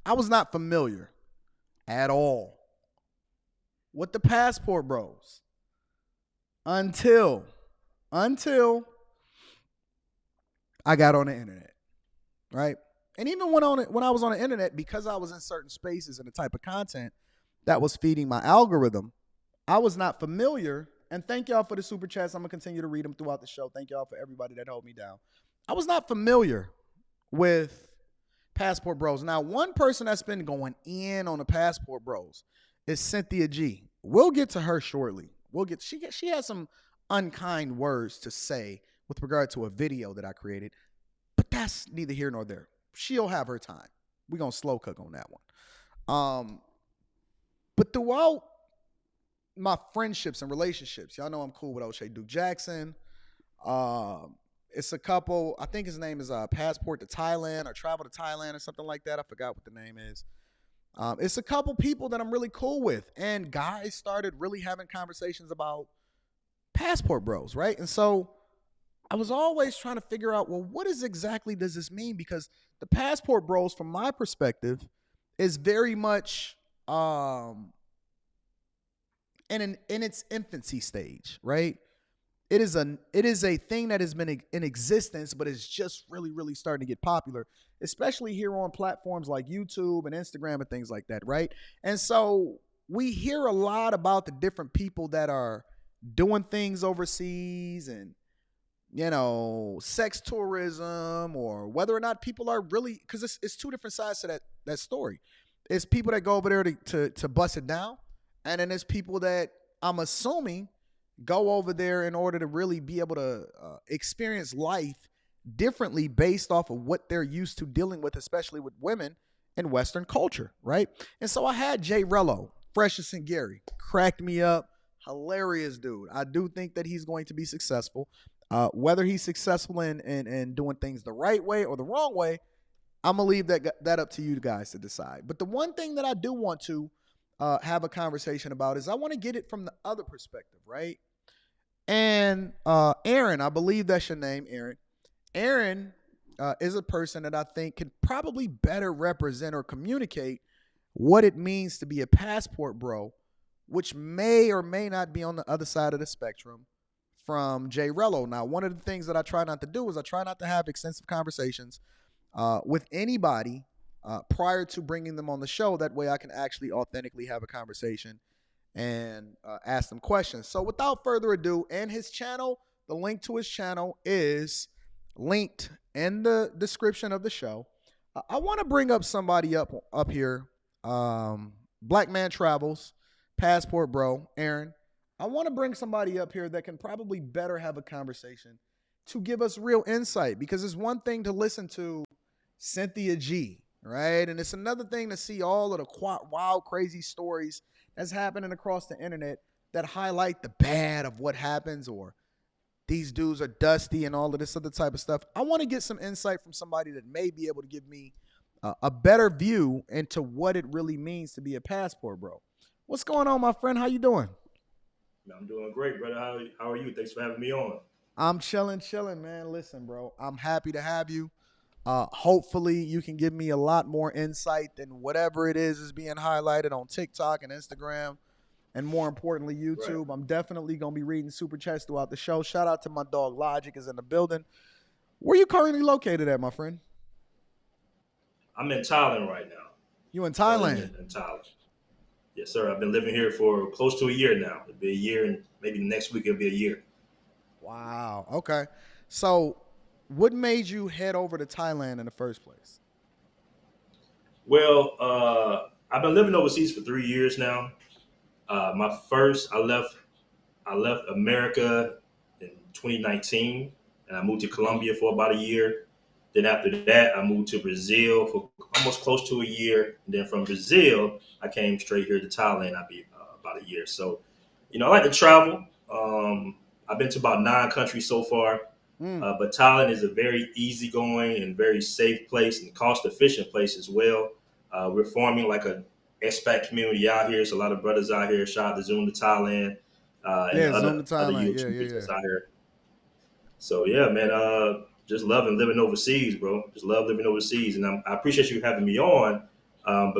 I was not familiar at all with the Passport Bros until until I got on the internet, right? And even when I was on the internet, because I was in certain spaces and the type of content that was feeding my algorithm, I was not familiar. And thank y'all for the super chats. I'm gonna continue to read them throughout the show. Thank y'all for everybody that held me down. I was not familiar with Passport Bros. Now, one person that's been going in on the Passport Bros is Cynthia G. We'll get to her shortly. She has some unkind words to say with regard to a video that I created, but that's neither here nor there. She'll have her time. We're gonna slow cook on that one. But throughout my friendships and relationships, y'all know I'm cool with O'Shea Duke Jackson. It's a couple. I think his name is Passport to Thailand or Travel to Thailand or something like that. I forgot what the name is. It's a couple people that I'm really cool with, and guys started really having conversations about Passport Bros, right? And so I was always trying to figure out, well, what exactly does this mean? Because the Passport Bros, from my perspective, is very much in its infancy stage, right? It is a thing that has been in existence, but it's just really, really starting to get popular, especially here on platforms like YouTube and Instagram and things like that, right? And so we hear a lot about the different people that are doing things overseas and, you know, sex tourism, or whether or not people are really, because it's two different sides to that story. It's people that go over there to bust it down, and then there's people that I'm assuming go over there in order to really be able to experience life differently based off of what they're used to dealing with, especially with women in Western culture, right? And so I had Jay Rello, Freshest and Gary, cracked me up, hilarious dude. I do think that he's going to be successful. Whether he's successful in doing things the right way or the wrong way, I'm gonna leave that up to you guys to decide. But the one thing that I do want to have a conversation about is I want to get it from the other perspective, right? And Aaron, I believe that's your name, Aaron. Aaron is a person that I think can probably better represent or communicate what it means to be a passport bro, which may or may not be on the other side of the spectrum from Jay Rello. Now, one of the things that I try not to do is I try not to have extensive conversations with anybody prior to bringing them on the show. That way I can actually authentically have a conversation and ask them questions. So without further ado, and his channel, the link to his channel is linked in the description of the show. I want to bring up somebody up here. Black Man Travels, Passport Bro, Aaron. I want to bring somebody up here that can probably better have a conversation to give us real insight, because it's one thing to listen to Cynthia G, right? And it's another thing to see all of the wild, crazy stories that's happening across the internet that highlight the bad of what happens, or these dudes are dusty and all of this other type of stuff. I want to get some insight from somebody that may be able to give me a better view into what it really means to be a passport bro. What's going on, my friend? How you doing? I'm doing great, brother. How are you? Thanks for having me on. I'm chilling, man. Listen, bro, I'm happy to have you. Hopefully you can give me a lot more insight than whatever it is being highlighted on TikTok and Instagram, and more importantly, Right. YouTube. I'm definitely going to be reading super chats throughout the show. Shout out to my dog Logic is in the building. Where you currently located at, my friend? I'm in Thailand right now. You in Currently Thailand? in Thailand. Yes, sir. I've been living here for close to a year now. It'll be a year, and maybe next week it'll be a year. Wow. Okay. So, what made you head over to Thailand in the first place? Well, I've been living overseas for 3 years now. I left America in 2019, and I moved to Colombia for about a year. Then after that, I moved to Brazil for almost close to a year. And then from Brazil, I came straight here to Thailand. I'll be about a year. So, I like to travel. I've been to about 9 countries so far. Mm. But Thailand is a very easygoing and very safe place and cost efficient place as well. We're forming like a expat community out here. So a lot of brothers out here. Shout out to Zoom to Thailand and Yeah, Zoom to other Thailand. Yeah, YouTubers yeah, that's out here. So yeah, man, just loving living overseas, bro. Just love living overseas, and I appreciate you having me on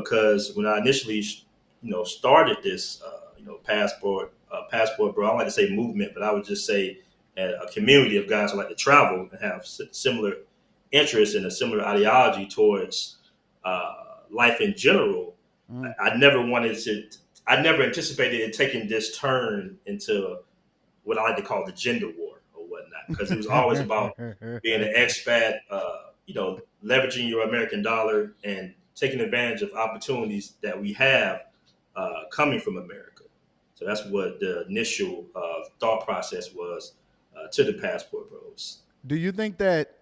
because when I initially, started this, passport, bro. I don't like to say movement, but I would just say a community of guys who like to travel and have similar interests and a similar ideology towards uh, life in general. Mm. I never wanted to. I never anticipated it taking this turn into what I like to call the gender war or whatnot, because it was always about being an expat, leveraging your American dollar and taking advantage of opportunities that we have coming from America. So that's what the initial thought process was to the Passport Bros. do you think that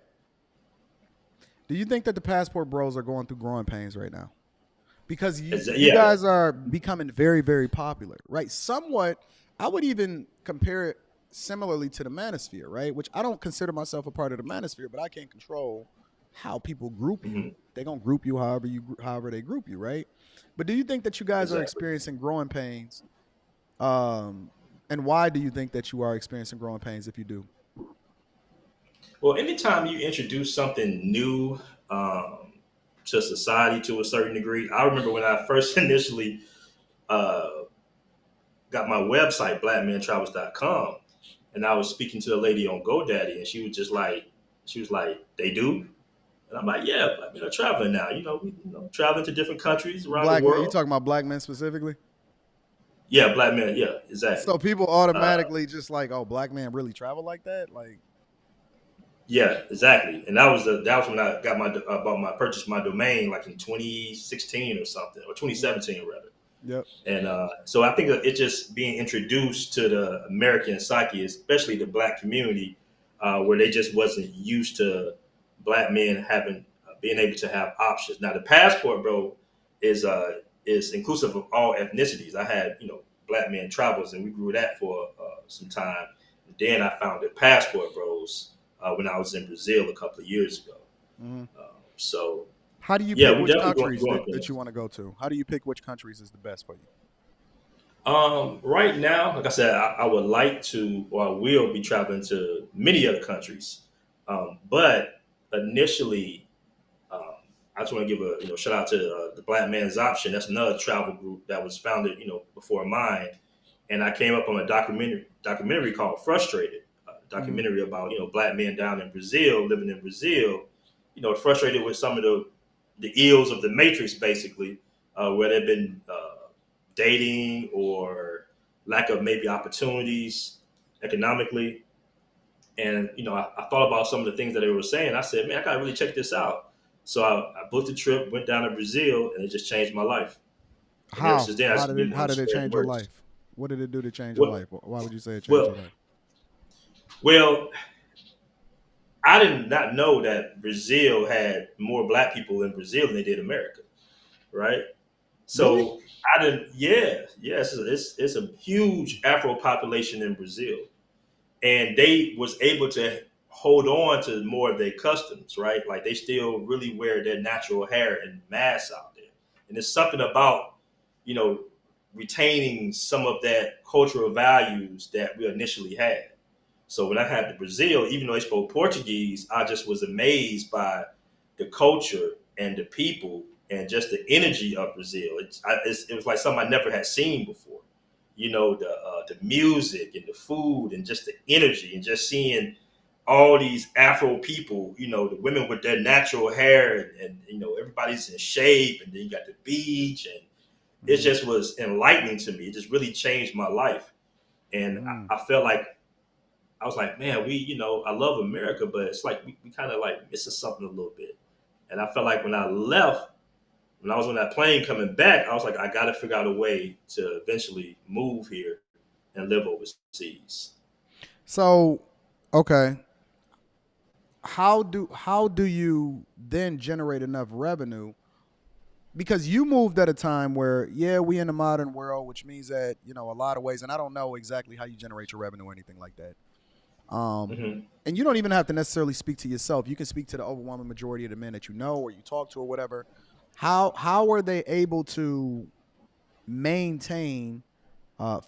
the passport bros are going through growing pains right now? Because you Yeah. guys are becoming very, very popular, right? Somewhat, I would even compare it similarly to the manosphere, right? Which I don't consider myself a part of the manosphere, but I can't control how people group you. Hmm. They're gonna group you however they group you, right? But do you think that you guys are Exactly. experiencing growing pains? Um, and why do you think that you are experiencing growing pains if you do? Well, anytime you introduce something new um, to society to a certain degree, I remember when I first initially uh, got my website, blackmantravels.com, and I was speaking to a lady on GoDaddy, and she was like, they do? And I'm like, yeah, black men are traveling now. Traveling to different countries around the Black men, you world. talking about black men specifically? Yeah, black men. Yeah, exactly. So people Uh, automatically just like, oh, black men really travel like that? Like, yeah, exactly. And that was when I got purchased my domain like in 2016 or something, or mm, 2017 rather. yep. And so I think it just being introduced to the American psyche, especially the black community, where they just wasn't used to black men having being able to have options. Now the passport, bro, is inclusive of all ethnicities. I had black men travels, and we grew that for some time. And then I found the passport bros when I was in Brazil a couple of years ago. Mm. So How do you yeah, pick we which definitely going countries through growing that you pains. want to go to? How do you pick which countries is the best for you? Right now, like I said, I would like to, or I will be traveling to many other countries. But initially, um, I just want to give a shout out to the Black Man's Option. That's another travel group that was founded before mine, and I came up on a documentary called Frustrated, Mm. documentary about black men down in Brazil, living in Brazil, frustrated with some of the ills of the matrix, basically, where they've been dating or lack of maybe opportunities economically. And I thought about some of the things that they were saying. I said, man, I gotta really check this out. So I booked a trip, went down to Brazil, and it just changed my life. And ever How? since then, I just been How wanting to did it spread the change your words. life? What did it do to change your Well, life? Why would you say it changed your well, life? well, I did not know that Brazil had more black people in Brazil than they did America, right? Really? So I didn't. Yeah, yes, it's a huge Afro population in Brazil, and they was able to hold on to more of their customs, right? Like they still really wear their natural hair and masks out there, and it's something about you know retaining some of that cultural values that we initially had. So when I had to Brazil, even though they spoke Portuguese, I just was amazed by the culture and the people and just the energy of Brazil. It was like something I never had seen before. The music and the food and just the energy and just seeing all these Afro people. The women with their natural hair and everybody's in shape, and then you got the beach, and it Mm. just was enlightening to me. It just really changed my life, and Mm. I felt like I was like, man, I love America, but it's like we kind of like missing something a little bit. And I felt like when I left, when I was on that plane coming back, I was like, I got to figure out a way to eventually move here and live overseas. So, okay, how do you then generate enough revenue? Because you moved at a time where, yeah, we in the modern world, which means that a lot of ways, and I don't know exactly how you generate your revenue or anything like that. Hmm. And you don't even have to necessarily speak to yourself. You can speak to the overwhelming majority of the men that you know or you talk to or whatever. How are they able to maintain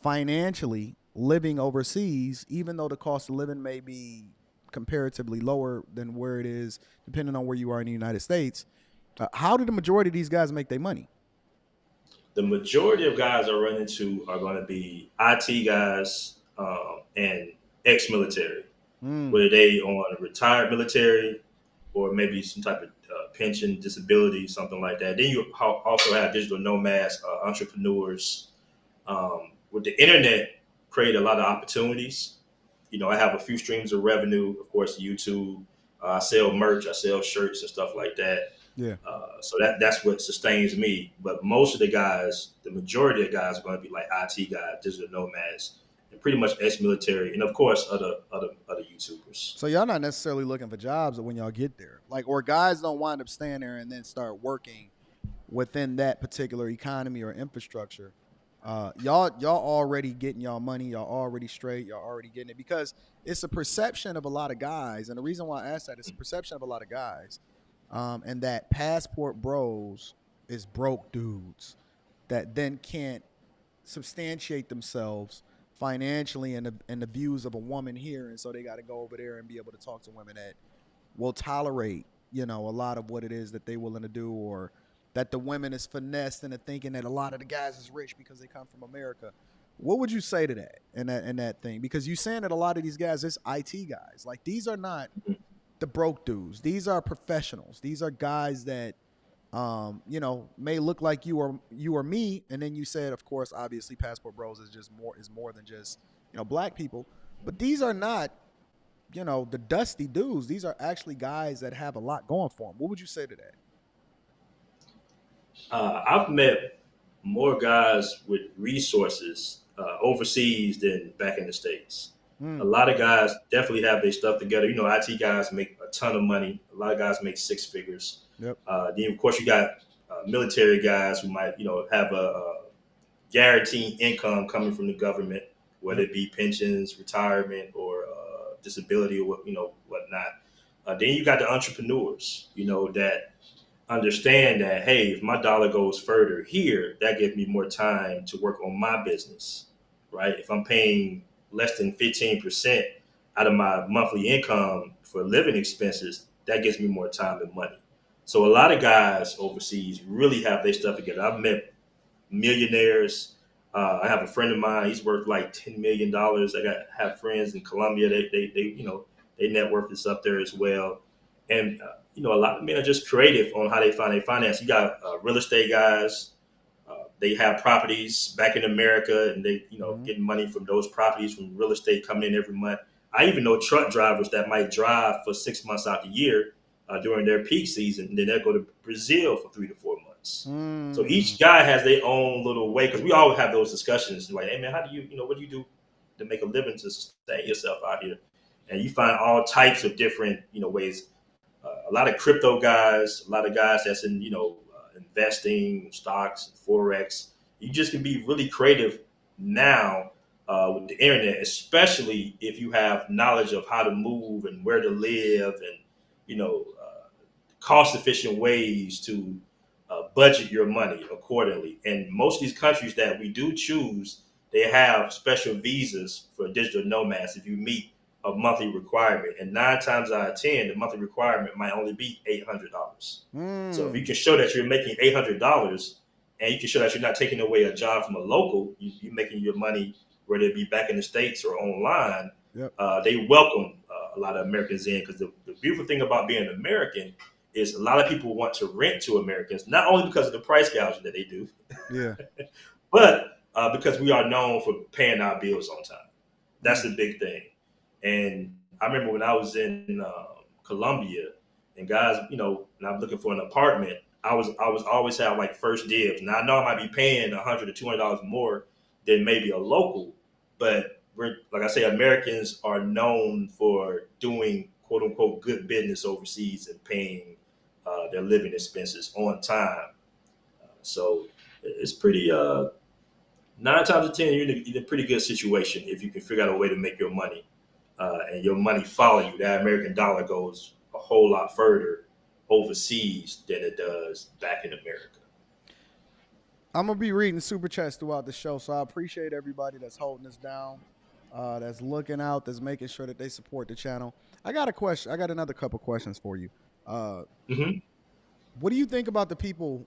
financially living overseas, even though the cost of living may be comparatively lower than where it is, depending on where you are in the United States? How do the majority of these guys make their money? the majority of guys I run into are going to be IT guys and ex-military, Mm, whether they on a retired military or maybe some type of pension, disability, something like that. Then you also have digital nomads, entrepreneurs. With the internet, create a lot of opportunities. I have a few streams of revenue. Of course, YouTube. I sell merch. I sell shirts and stuff like that. yeah. So that's what sustains me. But most of the guys, the majority of guys, are going to be like IT guys, digital nomads, and pretty much ex-military, and of course other YouTubers. So y'all not necessarily looking for jobs when y'all get there, like, or guys don't wind up staying there and then start working within that particular economy or infrastructure. Y'all already getting y'all money. Y'all already straight. Y'all already getting it because it's a perception of a lot of guys, and the reason why I asked that is a perception of a lot of guys, and that passport bros is broke dudes that then can't substantiate themselves financially in the views of a woman here, and so they got to go over there and be able to talk to women that will tolerate, a lot of what it is that they willing to do, or that the women is finessed into thinking that a lot of the guys is rich because they come from America. What would you say to that and that thing? Because you saying that a lot of these guys, it's IT guys. Like, these are not the broke dudes. These are professionals. These are guys that may look like you or me. And then you said, of course, obviously, passport bros is more than just black people. But these are not the dusty dudes. These are actually guys that have a lot going for them. What would you say to that? I've met more guys with resources overseas than back in the states. A Mm, lot of guys definitely have their stuff together. IT guys make a ton of money. A lot of guys make six figures. yep. Then of course you got military guys who might have a guaranteed income coming from the government, whether Yep. it be pensions, retirement, or disability, or whatnot. Then you got the entrepreneurs, that understand that, hey, if my dollar goes further here, that gives me more time to work on my business, right? If I'm paying less than 15% out of my monthly income for living expenses, that gives me more time and money. So a lot of guys overseas really have their stuff together. I've met millionaires. I have a friend of mine. He's worth like $10 million. I have friends in Colombia. Their net worth is up there as well. And a lot of men are just creative on how they find their finance. You got real estate guys. They have properties back in America, and they Mm-hmm. getting money from those properties from real estate coming in every month. I even know truck drivers that might drive for 6 months out the year during their peak season, and then they'll go to Brazil for 3 to 4 months. So Mm, each guy has their own little way, because we always have those discussions like, hey man, how do what do you do to make a living to sustain yourself out here? And you find all types of different ways. A lot of crypto guys, a lot of guys that's in investing, stocks, forex. You just can be really creative now with the internet, especially if you have knowledge of how to move and where to live, and cost efficient ways to budget your money accordingly. And most of these countries that we do choose, they have special visas for digital nomads if you meet a monthly requirement. And 9 times out of 10, the monthly requirement might only be $800. So if you mm, can show that you're making $800, and you can show that you're not taking away a job from a local, you're making your money, whether it be back in the States or online, yep. they welcome a lot of Americans in, because the beautiful thing about being an American is a lot of people want to rent to Americans, not only because of the price gouging that they do, Yeah. but because we are known for paying our bills on time. That's Mm, the big thing. And I remember when I was in Colombia, and guys, and I'm looking for an apartment, I was always have like first dibs. Now I know I might be paying $100 to $200 more than maybe a local, but we're, like I say, Americans are known for doing quote unquote good business overseas and paying their living expenses on time. So it's pretty 9 times out of 10 you're in a pretty good situation if you can figure out a way to make your money, and your money follow you. That American dollar goes a whole lot further overseas than it does back in America. I'm gonna be reading super chats throughout the show, so I appreciate everybody that's holding us down, that's looking out, that's making sure that they support the channel. I got a question. I got another couple questions for you. Uh, Hmm. what do you think about the people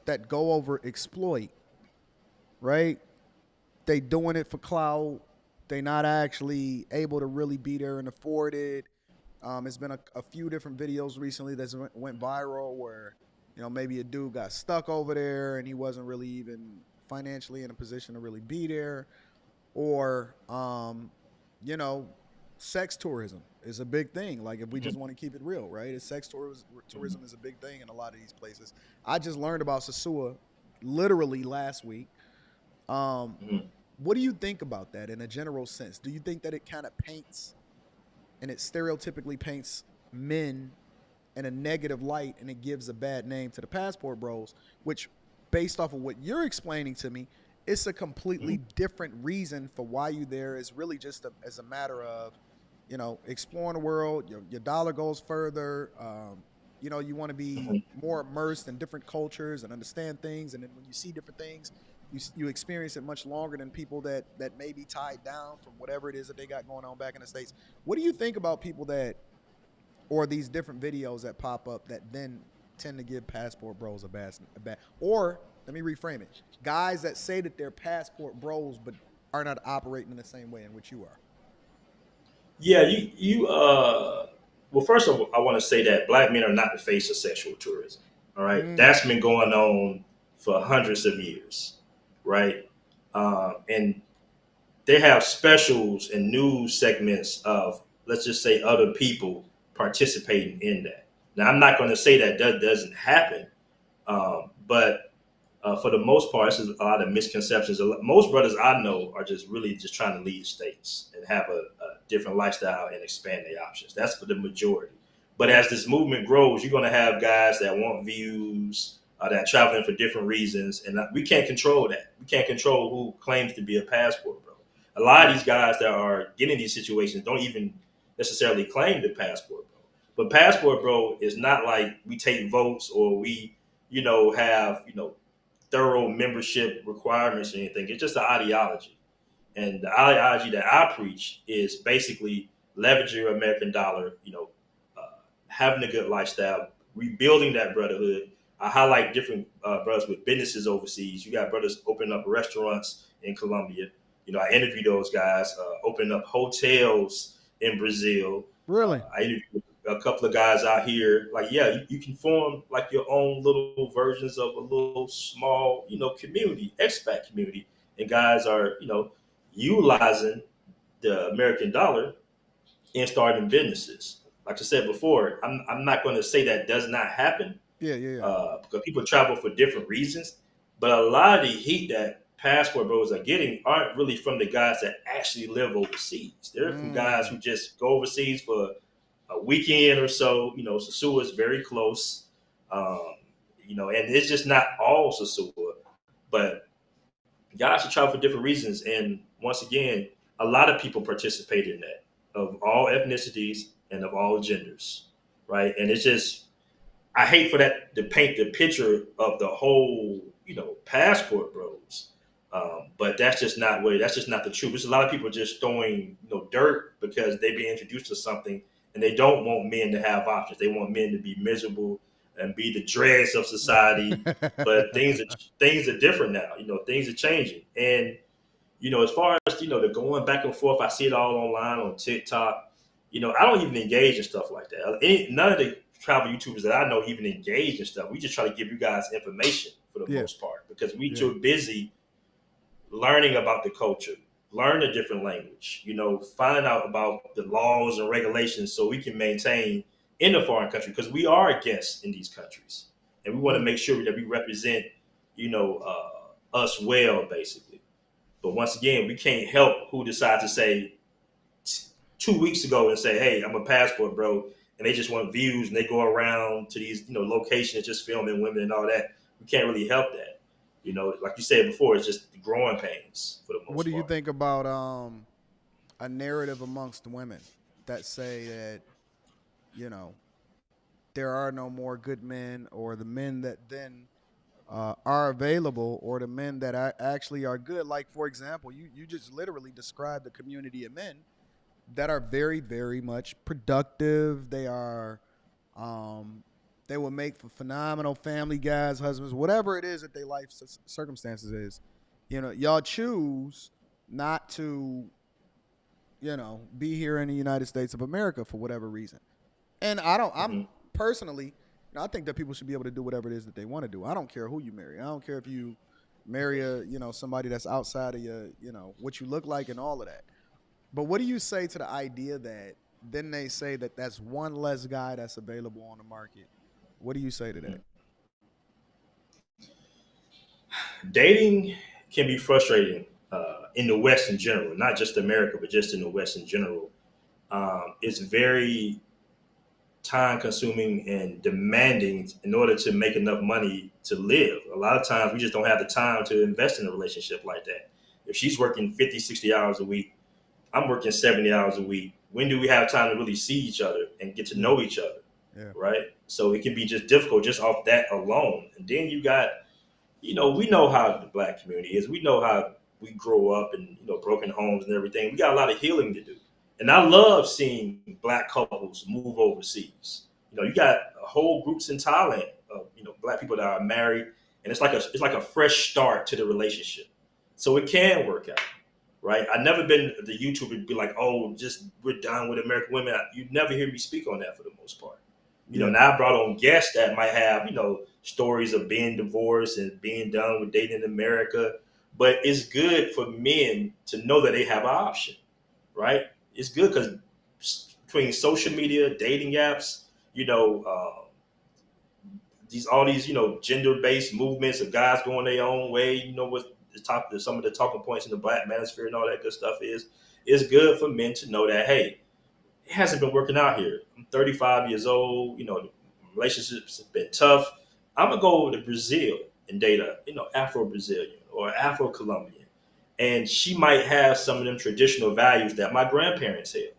that go over exploit, right? They doing it for clout. They not actually able to really be there and afford it. It's been a few different videos recently that went viral where, maybe a dude got stuck over there and he wasn't really even financially in a position to really be there, or you know, sex tourism is a big thing. Like if we just want to keep it real, right? Tourism is a big thing in a lot of these places. I just learned about Sasua literally last week. Um, Mhm. what do you think about that in a general sense? Do you think that it kind of paints and it stereotypically paints men in a negative light and it gives a bad name to the passport bros, which based off of what you're explaining to me, it's a completely different reason for why you there is really just as a matter of, exploring the world. Your dollar goes further. You want to be Mhm. more immersed in different cultures and understand things. And then when you see different things, you experience it much longer than people that may be tied down from whatever it is that they got going on back in the States. What do you think about people that, or these different videos that pop up that then tend to give passport bros a bad, or let me reframe it, guys that say that they're passport bros but are not operating in the same way in which you are? Yeah, well, first of all, I want to say that black men are not the face of sexual tourism. All right, Mm, that's been going on for hundreds of years, right? And they have specials and news segments of, let's just say, other people participating in that. Now, I'm not going to say that doesn't happen, but for the most part, this is a lot of misconceptions. Most brothers I know are just really just trying to lead states and have a different lifestyle and expand their options. That's for the majority. But yeah. as this movement grows, you're going to have guys that want views, that are traveling for different reasons, and we can't control that. We can't control who claims to be a passport bro. A lot of Yeah. these guys that are getting these situations don't even necessarily claim the passport bro. But passport bro is not like we take votes or we, have thorough membership requirements or anything. It's just an ideology. And the ideology that I preach is basically leverage your American dollar, having a good lifestyle, rebuilding that brotherhood. I highlight different brothers with businesses overseas. You got brothers opening up restaurants in Colombia. I interview those guys, opening up hotels in Brazil. Really? I interviewed a couple of guys out here. Like, yeah, you can form like your own little versions of a little small, community, expat community, and guys are, utilizing the American dollar and starting businesses. Like I said before, I'm not going to say that does not happen, Yeah, yeah, yeah. because people travel for different reasons. But a lot of the heat that passport bros are getting aren't really from the guys that actually live overseas. They're from guys Mm. who just go overseas for a weekend or so. Sasua is very close, um, and it's just not all Sasua, but guys should travel for different reasons. And once again, a lot of people participate in that, of all ethnicities and of all genders, right? And it's just, I hate for that to paint the picture of the whole, passport bros. But that's just not way. That's just not the truth. There's a lot of people just throwing, dirt because they be introduced to something, and they don't want men to have options. They want men to be miserable and be the dregs of society. But things are different now. Things are changing, and as far as the going back and forth, I see it all online on TikTok. I don't even engage in stuff like that. None of the travel YouTubers that I know even engage in stuff. We just try to give you guys information for the Yeah, most part because we yeah. too busy learning about the culture, learn a different language. Find out about the laws and regulations so we can maintain in a foreign country because we are guests in these countries, and we want to Mm. make sure that we represent us well, basically. But once again, we can't help who decides to say 2 weeks ago and say, "Hey, I'm a passport bro," and they just want views and they go around to these locations just filming women and all that. We can't really help that. Like you said before, it's just the growing pains for the What do most you part. think about a narrative amongst women that say that, you know, there are no more good men, or the men that then are available, or the men that actually are good? Like, for example, you just literally described a community of men that are very, very much productive. Um, they would make for phenomenal family guys, husbands, whatever it is that their life circumstances is. Y'all choose not to, be here in the United States of America for whatever reason. And I'm Mhm. personally, I think that people should be able to do whatever it is that they want to do. I don't care who you marry. I don't care if you marry somebody that's outside of what you look like and all of that. But what do you say to the idea that then they say that that's one less guy that's available on the market? What do you say to that? Dating can be frustrating in the West in general, not just America, but just in the West in general. It's very time consuming and demanding in order to make enough money to live. A lot of times we just don't have the time to invest in a relationship like that. If she's working 50, 60 hours a week, I'm working 70 hours a week. When do we have time to really see each other and get to Yeah. know each other? Yeah. Right. So it can be just difficult just off that alone. And then you got, we know how the black community is. We know how we grow up in, broken homes and everything. We got a lot of healing to do. And I love seeing black couples move overseas. You got whole groups in Thailand of, black people that are married, and it's like a fresh start to the relationship. So it can work out, right? I never been the YouTuber to be like, oh, just we're done with American women. You never hear me speak on that for the most part. Yeah. Now I brought on guests that might have, stories of being divorced and being done with dating in America. But it's good for men to know that they have an option, right? It's good because between social media, dating apps, you know, these gender based movements of guys going their own way. What some of the talking points in the black manosphere and all that good stuff is. It's good for men to know that, hey, it hasn't been working out here. I'm 35 years old. The relationships have been tough. I'm gonna go over to Brazil and date a Afro Brazilian or Afro Colombian, and she might have some of them traditional values that my grandparents had.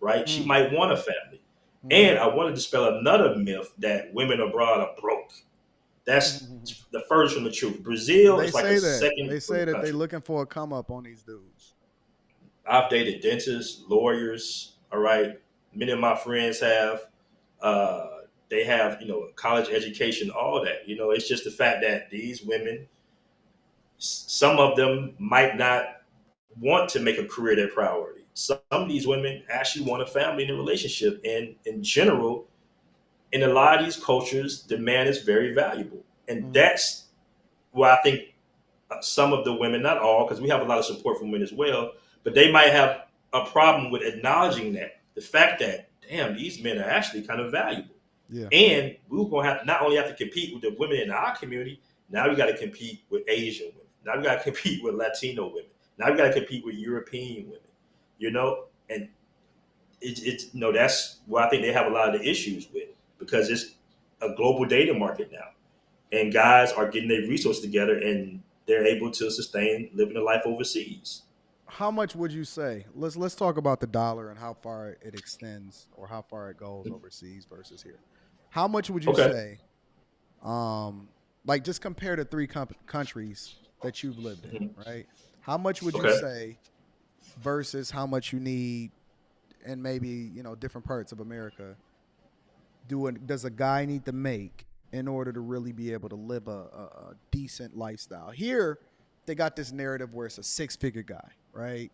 Right? She Mm. might want a family, Mm-hmm. and I wanted to dispel another myth that women abroad are broke. That's the furthest from the truth. Brazil They is like a say that. second They say world that they country. looking for a come up on these dudes. I've dated dentists, lawyers. All right, many of my friends have. Uh, they have college education, all that. It's just the fact that these women, some of them might not want to make a career their priority. Some of these women actually want a family and a relationship, and in general, in a lot of these cultures, the man is very valuable, and Mm. that's where I think some of the women, not all, because we have a lot of support from women as well, but they might have a problem with acknowledging that the fact that damn, these men are actually kind of valuable, Yeah. and we're going to have not only have to compete with the women in our community, now we got to compete with Asian women, now we got to compete with Latino women, now we got to compete with European women, and it's that's what I think they have a lot of the issues with because it's a global dating market now, and guys are getting their resources together and they're able to sustain living a life overseas. How much would you say? Let's talk about the dollar and how far it extends or how far it goes overseas versus here. How much would you Okay. say? Like just compare the three countries that you've lived in, Mhm. right? How much would you Okay. say versus how much you need in maybe different parts of America? Does a guy need to make in order to really be able to live a decent lifestyle? Here, they got this narrative where it's a six-figure guy, right?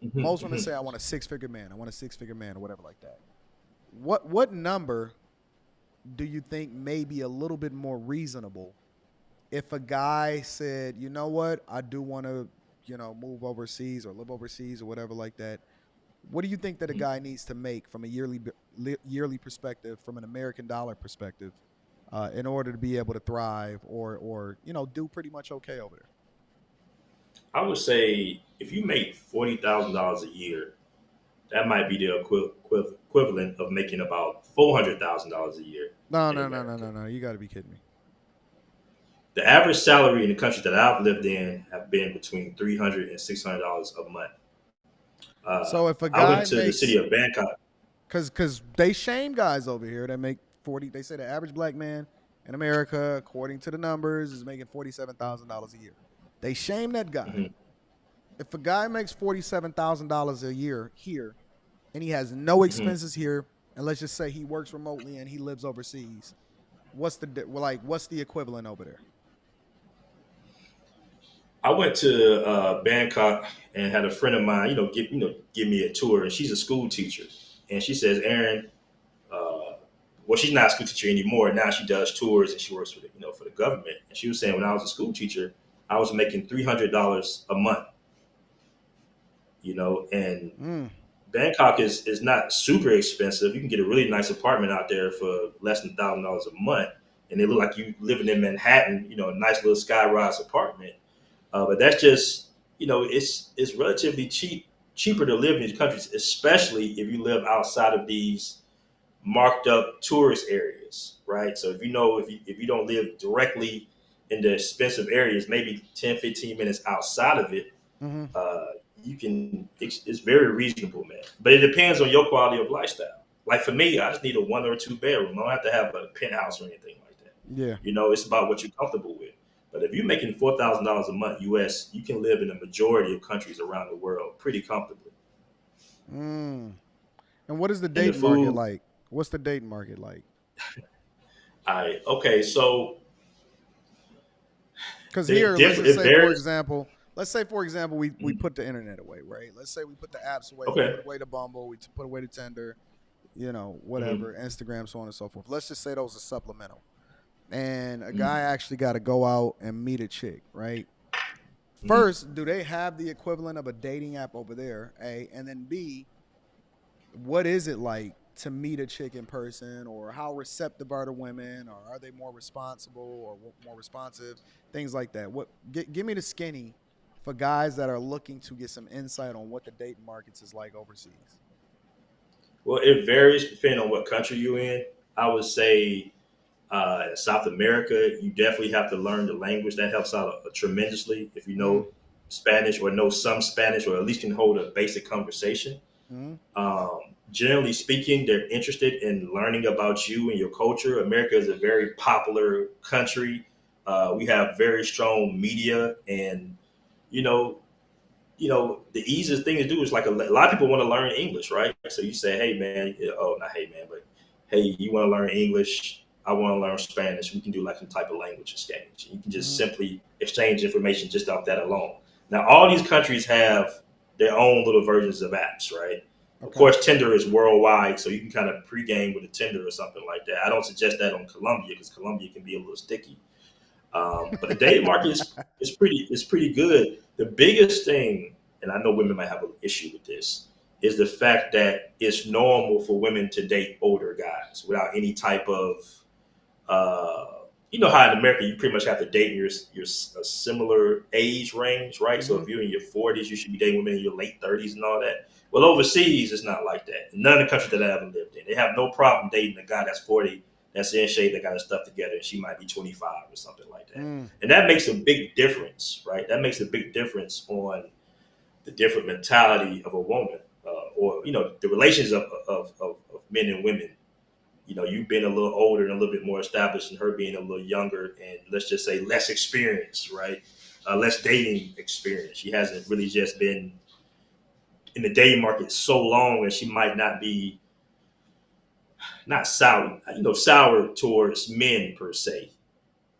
Mhm. Most women Mhm. say, "I want a six-figure man. I want a six-figure man," or whatever like that. What number do you think may be a little bit more reasonable if a guy said, "You know what? I do want to, move overseas or live overseas or whatever like that." What do you think that a guy needs to make from a yearly perspective, from an American dollar perspective, in order to be able to thrive or do pretty much okay over there? I would say if you make $40,000 a year, that might be the equivalent of making about $400,000 a year No, in no, no, no, America. no, no. You got to be kidding me. The average salary in the country that I've lived in have been between $300 and $600 a month. So if a I guy went to the city makes, of Bangkok. because they shame guys over here that make 40. They say the average black man in America, according to the numbers, is making $47,000 a year. They shame that guy. Mhm. If a guy makes $47,000 a year here and he has no Mhm. expenses here, and let's just say he works remotely and he lives overseas, what's the equivalent over there? I went to Bangkok and had a friend of mine, give me a tour, and she's a school teacher, and she says, Aaron, uh, well, she's not a school teacher anymore. Now she does tours and she works for for the government. And she was saying when I was a school teacher, I was making $300 a month, and Mm, Bangkok is not super expensive. You can get a really nice apartment out there for less than $1,000 a month, and they look like you living in Manhattan. A nice little skyrise apartment. But that's just it's relatively cheaper to live in these countries, especially if you live outside of these marked up tourist areas, right? So if you don't live directly in the expensive areas, maybe 10, 15 minutes outside of it, mm-hmm. uh, it's very reasonable, man. But it depends on your quality of lifestyle. Like for me, I just need a 1 or 2 bedroom. I don't have to have a penthouse or anything like that. Yeah. It's about what you're comfortable with. But if you're making $4,000 a month US, you can live in a majority of countries around the world pretty comfortably. Mm. And what is the And the dating market food, like? What's the dating market like? I okay, so Because it here, let's differ. just It say, for varies. example, we Mhm. put the internet away, right? Let's say we put the apps away, we put Okay. away the Bumble, put away the Tinder, Hmm. whatever, Instagram, so on and so forth. Let's just say those are supplemental. And a guy Hmm. actually got to go out and meet a chick, right? Hmm. First, do they have the equivalent of a dating app over there? A, and then B, what is it like to meet a chick in person, or how receptive are the women, or are they more responsible or more responsive, things like that? Give me the skinny for guys that are looking to get some insight on what the dating markets is like overseas. Well, it varies depending on what country you're in. I would say South America, you definitely have to learn the language. That helps out tremendously if you Mm, know Spanish or know some Spanish or at least can hold a basic conversation. mm, Generally speaking, they're interested in learning about you and your culture. America is a very popular country. We have very strong media, and you know, the easiest thing to do is like a lot of people want to learn English, right? So you say, hey man, oh not hey man, but hey, you want to learn English? I want to learn Spanish. We can do like some type of language exchange. You can just mm-hmm. simply exchange information just off that alone. Now, all these countries have their own little versions of apps, right? Of Okay. course, Tinder is worldwide, so you can kind of pregame with a Tinder or something like that. I don't suggest that on Colombia because Colombia can be a little sticky. But the dating market is pretty good. The biggest thing, and I know women might have an issue with this, is the fact that it's normal for women to date older guys without any type of uh, how in America you pretty much have to date your a similar age range, right? So Mm-hmm. if you're in your 40s, you should be dating women in your late 30s and all that. Well, overseas, it's not like that. None of the countries that I ever lived in, they have no problem dating a guy that's 40, that's in shape, that got his stuff together, and she might be 25 or something like that. Mm, And that makes a big difference, right? That makes a big difference on the different mentality of a woman, or the relations of men and women. You being a little older and a little bit more established, and her being a little younger, and let's just say less experienced, right? Less dating experience. She hasn't really just been in the dating market so long, and she might not be not sour, sour towards men per se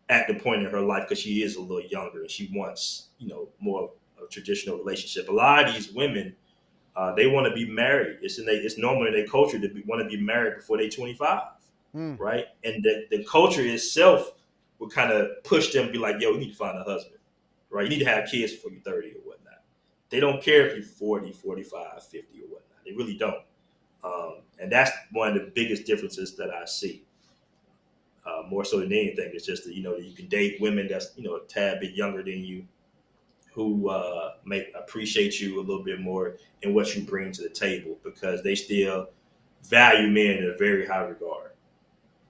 at the point in her life because she is a little younger and she wants, more of a traditional relationship. A lot of these women, they want to be married. It's normal in their culture to want to be married before they're 25, mm. right? And the culture itself will kind of push them to be like, yo, you need to find a husband, right? You need to have kids before you're 30 or whatnot. They don't care if you're 40, 45, 50 or whatnot. They really don't. And that's one of the biggest differences that I see. More so than anything, it's just that you can date women that's a tad bit younger than you, who may appreciate you a little bit more in what you bring to the table because they still value men in a very high regard.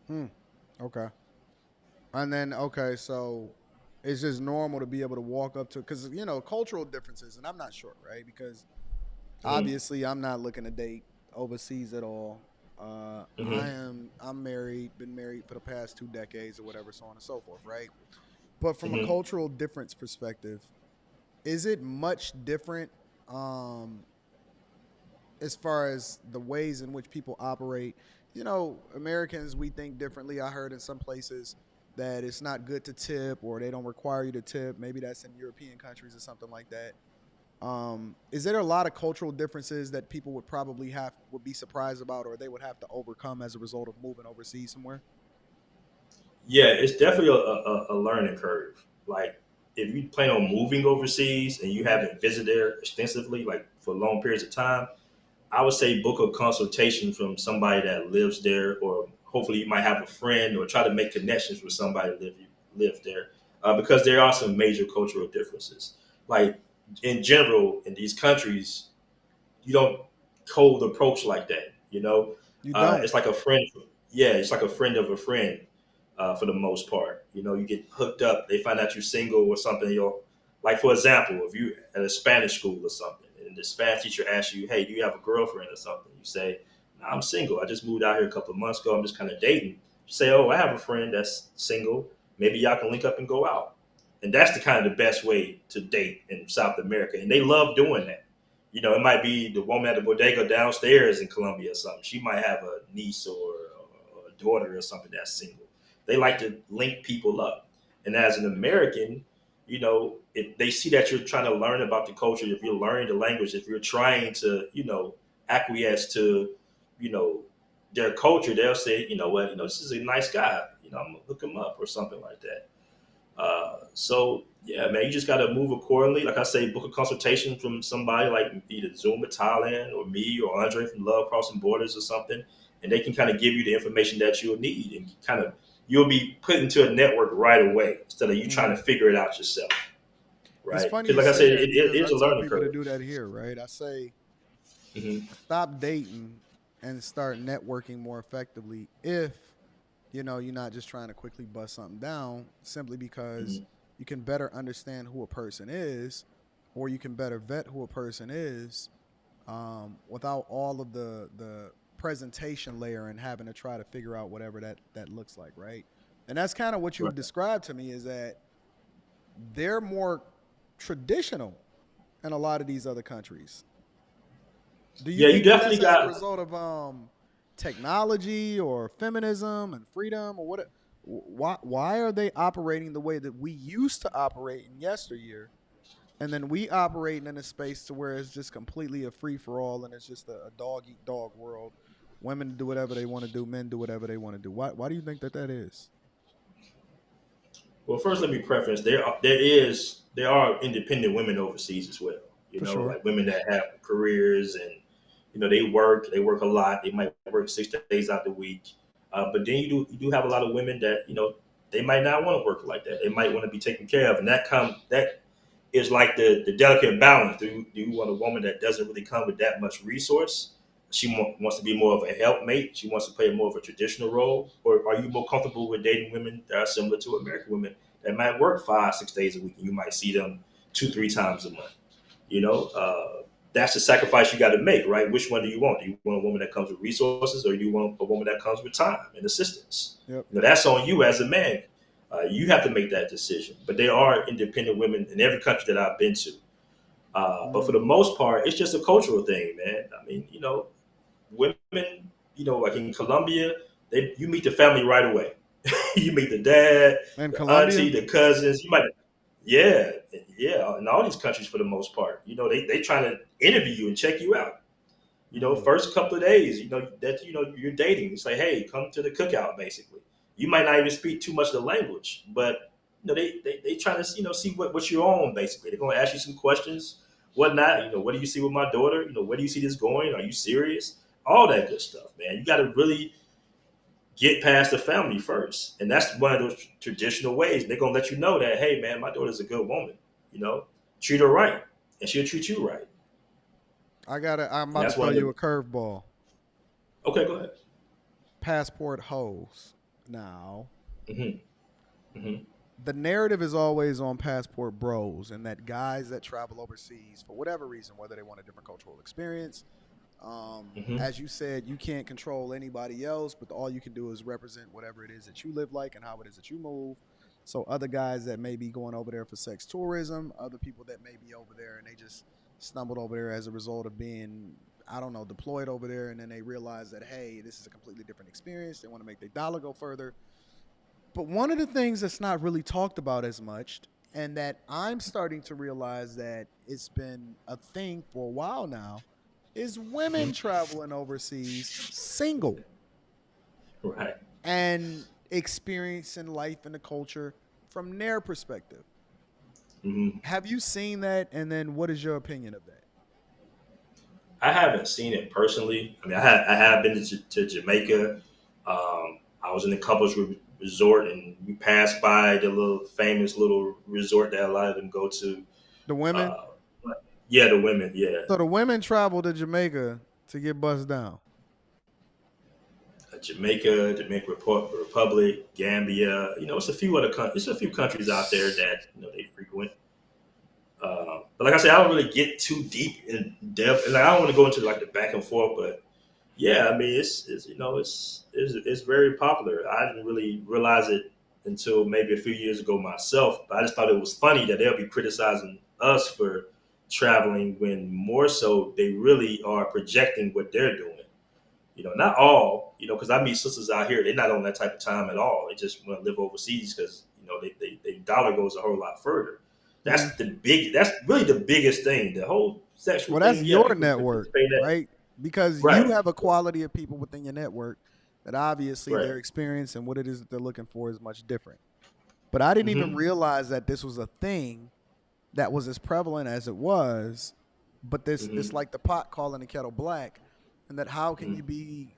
Hmm. Okay. And then okay, so it's just normal to be able to walk up to, because cultural differences, and I'm not sure, right? Because Hmm. obviously I'm not looking to date overseas at all. Hmm. I'm married, been married for the past 2 decades or whatever, so on and so forth, right? But from a Hmm. cultural difference perspective, is it much different, um, as far as the ways in which people operate? Americans, we think differently. I heard in some places that it's not good to tip or they don't require you to tip. Maybe that's in European countries or something like that. Is there a lot of cultural differences that people would be surprised about or they would have to overcome as a result of moving overseas somewhere? Yeah, it's definitely a learning curve. Like if you plan on moving overseas and you Mm-hmm. haven't visited there extensively, like for long periods of time, I would say book a consultation from somebody that lives there, or hopefully you might have a friend, or try to make connections with somebody that lives there, because there are some major cultural differences. Like in general, in these countries, you don't cold approach like that. You don't. It's like a friend. Yeah, it's like a friend of a friend, for the most part. You get hooked up. They find out you're single or something. Like for example, if you at a Spanish school or something, and the Spanish teacher asks you, "Hey, do you have a girlfriend or something?" You say, "Nah, I'm single. I just moved out here a couple of months ago. I'm just kind of dating." You say, "Oh, I have a friend that's single. Maybe y'all can link up and go out." And that's the kind of the best way to date in South America, and they love doing that. It might be the woman at the bodega downstairs in Colombia or something. She might have a niece or a daughter or something that's single. They like to link people up. And as an American, if they see that you're trying to learn about the culture, if you're learning the language, if you're trying to, acquiesce to, you know, their culture, they'll say, you know what, this is a nice guy. I'm gonna hook him up or something like that. So yeah, man, you just got to move accordingly. Like I say, book a consultation from somebody like either Zoom in Thailand or me or Andre from Love Crossing Borders or something, and they can kind of give you the information that you'll need, and you'll be put into a network right away instead of you trying Hmm. to figure it out yourself, It's right? funny Because you like I say said, that it because I is a tell learning people to curve. do that here, right? I say Hmm. stop dating and start networking more effectively if you're not just trying to quickly bust something down simply because Hmm. you can better understand who a person is or you can better vet who a person is without all of the presentation layer and having to try to figure out whatever that looks like, right? And that's kind of what you've Right. described to me is that they're more traditional in a lot of these other countries. Do you Yeah, you think that definitely that's as a got. result of technology or feminism and freedom or what? Why are they operating the way that we used to operate in yesteryear, and then we operating in a space to where it's just completely a free for all and it's just a dog eat dog world. Women do whatever they want to do, men do whatever they want to do. Why do you think that is? Well, first, let me preference there are independent women overseas as well. For sure. Like women that have careers and they work a lot. They might work 6 days out the week. But then you do have a lot of women that they might not want to work like that. They might want to be taken care of, and that is like the delicate balance. Do you want a woman that doesn't really come with that much resource? She wants to be more of a helpmate. She wants to play more of a traditional role, or are you more comfortable with dating women that are similar to American women that might work 5, 6 days a week, and you might see them 2, 3 times a month? You know, that's the sacrifice you got to make, right? Which one do you want? Do you want a woman that comes with resources, or do you want a woman that comes with time and assistance? Yep. That's on you as a man. You have to make that decision. But there are independent women in every country that I've been to. But for the Mm. most part, it's just a cultural thing, man. I mean, women, like in Colombia, you meet the family right away. You meet the dad, In the auntie, Colombia? the cousins. You might, yeah, yeah. In all these countries, for the most part, they trying to interview you and check you out. Mm. First couple of days, that you're dating. It's like, hey, come to the cookout. Basically, you might not even speak too much of the language, but they trying to see what you're on. Basically, they're going to ask you some questions, whatnot. What do you see with my daughter? Where do you see this going? Are you serious? All that good stuff, man. You got to really get past the family first, and that's one of those traditional ways. They're going to let you know that, hey, man, my daughter's a good woman. You know, treat her right, and she'll treat you right. I'm And about to that's one throw of you a the. curveball. Okay, go ahead. Passport hoes. Now, Hmm. Hmm. the narrative is always on passport bros and that guys that travel overseas for whatever reason, whether they want a different cultural experience, Hmm. as you said, you can't control anybody else, but all you can do is represent whatever it is that you live like and how it is that you move. So other guys that may be going over there for sex tourism, other people that may be over there and they just stumbled over there as a result of being I don't know, deployed over there, and then they realize that, hey, this is a completely different experience. They want to make their dollar go further. But one of the things that's not really talked about as much, and that I'm starting to realize that it's been a thing for a while now, is women Mhm. traveling overseas single Right. and experiencing life and the culture from their perspective. Hmm. Have you seen that? And then what is your opinion of that? I haven't seen it personally. I mean, I have been to Jamaica. I was in the couples resort, and we passed by the little famous little resort that a lot of them go to. The women? Uh, yeah, the women. Yeah, So the women travel to Jamaica to get buzzed down. Jamaica, Republic, Gambia. It's a few other it's a few countries out there that they frequent. But like I said, I don't really get too deep in depth, and like, I don't want to go into like the back and forth. But yeah, I mean, it's very popular. I didn't really realize it until maybe a few years ago myself. But I just thought it was funny that they'll be criticizing us for traveling when more so they really are projecting what they're doing. Not all, because I meet sisters out here, they're not on that type of time at all. They just want to live overseas because, they dollar goes a whole lot further. Mm. That's really the biggest thing. The whole sexual Well, that's thing, yeah, your people network, participate in that. right? Because you Right, have a quality of people within your network that obviously right. their experience and what it is that they're looking for is much different. But I didn't even Hmm. realize that this was a thing that was as prevalent as it was. But this Hmm. like the pot calling the kettle black, and that how can Hmm. you be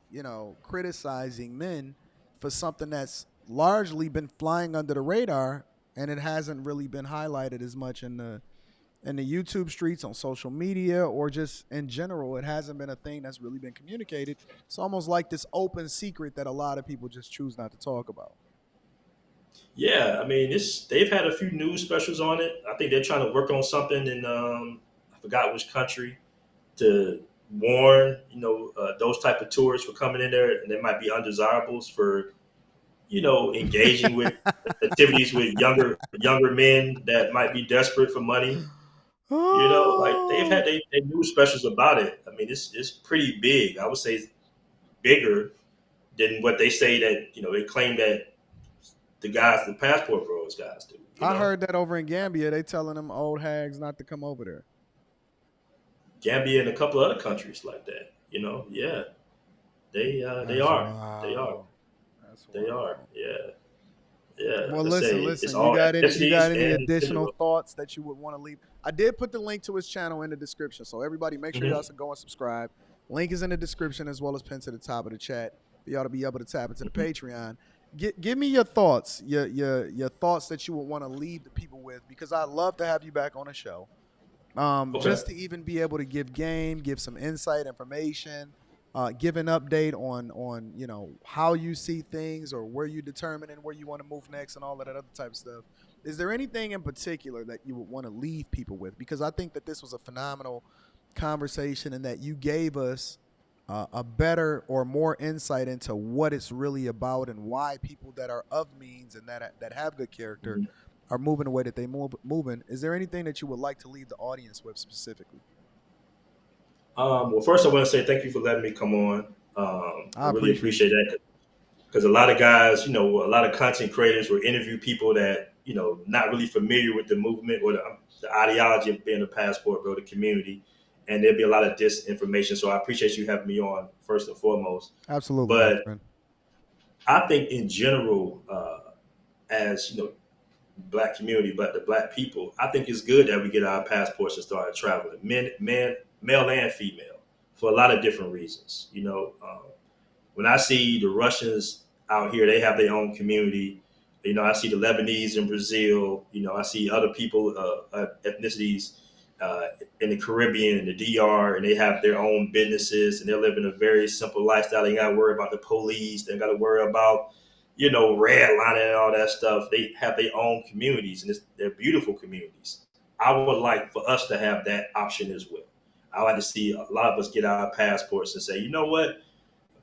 criticizing men for something that's largely been flying under the radar and it hasn't really been highlighted as much in the YouTube streets on social media or just in general. It hasn't been a thing that's really been communicated. It's almost like this open secret that a lot of people just choose not to talk about. Yeah, I mean, they've had a few news specials on it. I think they're trying to work on something in I forgot which country to warn those type of tourists for coming in there, and they might be undesirables for engaging with activities with younger men that might be desperate for money. Like they've Oh, had they news specials about it. I mean, it's pretty big. I would say it's bigger than what they say that they claim that the passport bros guys do. I heard that over in Gambia, they telling them old hags not to come over there. Gambia and a couple other countries like that. Yeah, they That's are, they are, wild. That's they are. wild. Yeah, yeah. Well, Let's say it's listen. You all got ethnicities any and additional gender. thoughts that you would want to leave? I did put the link to his channel in the description, so everybody make sure y'all Hmm. should go and subscribe. Link is in the description as well as pinned to the top of the chat for y'all to be able to tap into the Hmm. Patreon. Give me your thoughts, your thoughts that you would want to leave the people with, because I'd love to have you back on the show. Okay. Just to even be able to give game, give some insight, information, give an update on how you see things or where you determine and where you want to move next and all of that other type of stuff. Is there anything in particular that you would want to leave people with? Because I think that this was a phenomenal conversation and that you gave us a better or more insight into what it's really about and why people that are of means and that have good character Mhm. are moving the way that they moving. Is there anything that you would like to leave the audience with specifically? Well, first I want to say thank you for letting me come on. I I really appreciate appreciate you. that because a lot of guys, a lot of content creators will interview people that not really familiar with the movement or the ideology of being a passport bro, the community, and there'll be a lot of disinformation. So I appreciate you having me on first and foremost. Absolutely, my But friend. I think in general, as black community, but the black people, I think it's good that we get our passports and start traveling, male and female, for a lot of different reasons. When I see the Russians out here, they have their own community. I see the Lebanese in Brazil. I see other people, ethnicities in the Caribbean and the DR, and they have their own businesses and they're living a very simple lifestyle. They got to worry about the police. They got to worry about, redlining and all that stuff. They have their own communities, and they're beautiful communities. I would like for us to have that option as well. I like to see a lot of us get our passports and say, you know what,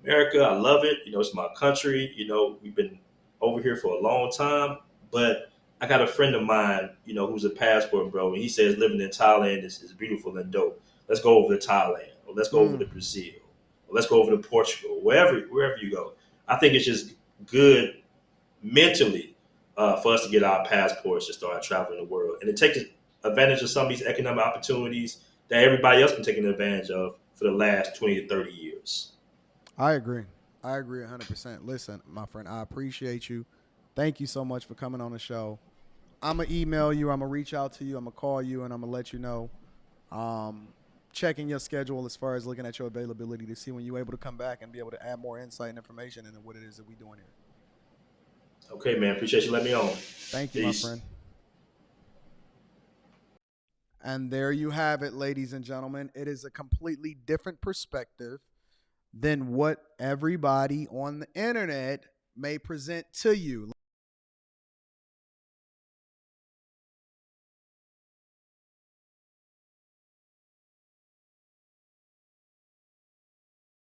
America, I love it. It's my country. We've been over here for a long time. But I got a friend of mine, who's a passport bro, and he says living in Thailand is beautiful and dope. Let's go over to Thailand. or let's go over to Brazil, or let's go over to Portugal, wherever you go. I think it's just good mentally for us to get our passports and start traveling the world, and to take advantage of some of these economic opportunities that everybody else been taking advantage of for the last 20 to 30 years. I agree. I agree 100%. Listen, my friend, I appreciate you. Thank you so much for coming on the show. I'm going to email you. I'm going to reach out to you. I'm going to call you, and I'm going to let you know. Checking your schedule as far as looking at your availability to see when you're able to come back and be able to add more insight and information into what it is that we're doing here. Okay, man. Appreciate you letting me on. Thank you, Peace. my friend. And there you have it, ladies and gentlemen. It is a completely different perspective than what everybody on the internet may present to you.